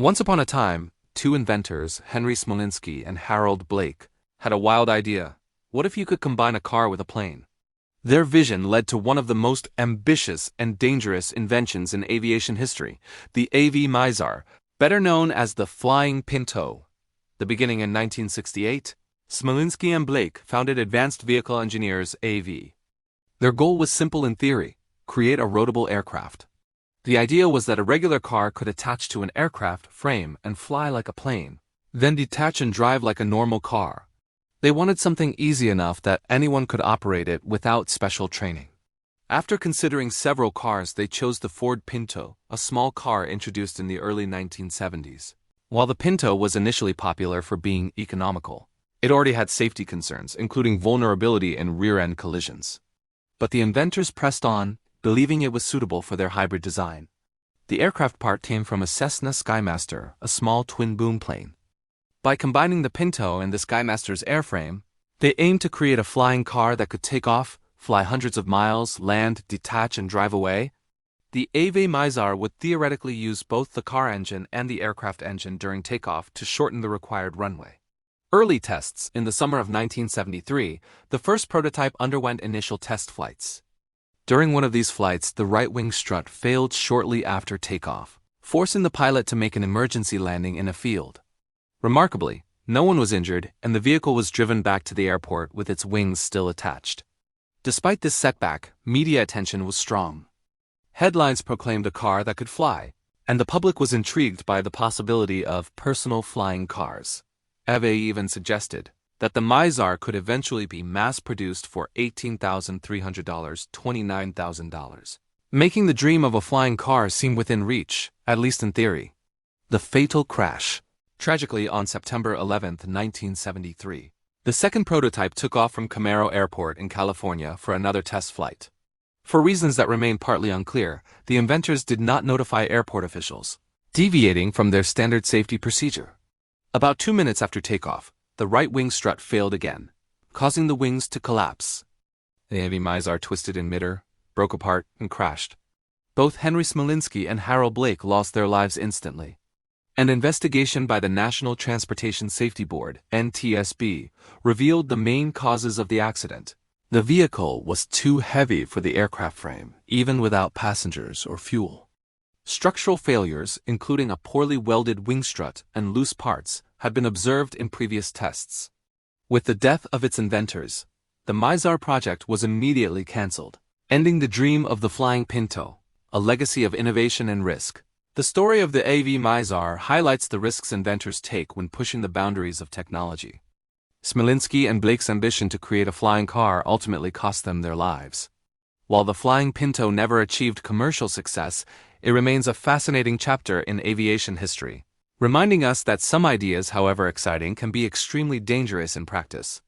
Once upon a time, two inventors, Henry Smolinski and Harold Blake, had a wild idea. What if you could combine a car with a plane? Their vision led to one of the most ambitious and dangerous inventions in aviation history, the AVE Mizar, better known as the Flying Pinto. The beginning in 1968, Smolinski and Blake founded Advanced Vehicle Engineers AVE. Their goal was simple in theory: create a roadable aircraft. The idea was that a regular car could attach to an aircraft frame and fly like a plane, then detach and drive like a normal car. They wanted something easy enough that anyone could operate it without special training. After considering several cars, they chose the Ford Pinto, a small car introduced in the early 1970s. While the Pinto was initially popular for being economical, it already had safety concerns, including vulnerability in rear-end collisions. But the inventors pressed on, believing it was suitable for their hybrid design. The aircraft part came from a Cessna Skymaster, a small twin-boom plane. By combining the Pinto and the Skymaster's airframe, they aimed to create a flying car that could take off, fly hundreds of miles, land, detach, and drive away. The AVE Mizar would theoretically use both the car engine and the aircraft engine during takeoff to shorten the required runway. Early tests in the summer of 1973, the first prototype underwent initial test flights. During one of these flights, the right wing strut failed shortly after takeoff, forcing the pilot to make an emergency landing in a field. Remarkably, no one was injured, and the vehicle was driven back to the airport with its wings still attached. Despite this setback, media attention was strong. Headlines proclaimed a car that could fly, and the public was intrigued by the possibility of personal flying cars. AVE even suggested that the Mizar could eventually be mass-produced for $18,300, $29,000, making the dream of a flying car seem within reach, at least in theory. The fatal crash. Tragically, on September 11, 1973, the second prototype took off from Camaro Airport in California for another test flight. For reasons that remain partly unclear, the inventors did not notify airport officials, deviating from their standard safety procedure. About 2 minutes after takeoff, the right wing strut failed again, causing the wings to collapse. The AVE Mizar twisted in midair, broke apart, and crashed. Both Henry Smolinski and Harold Blake lost their lives instantly. An investigation by the National Transportation Safety Board, NTSB, revealed the main causes of the accident. The vehicle was too heavy for the aircraft frame, even without passengers or fuel. Structural failures, including a poorly welded wing strut and loose parts, had been observed in previous tests. With the death of its inventors, the Mizar project was immediately cancelled, ending the dream of the Flying Pinto, a legacy of innovation and risk. The story of the AVE Mizar highlights the risks inventors take when pushing the boundaries of technology. Smolinski and Blake's ambition to create a flying car ultimately cost them their lives. While the Flying Pinto never achieved commercial success, it remains a fascinating chapter in aviation history, reminding us that some ideas, however exciting, can be extremely dangerous in practice.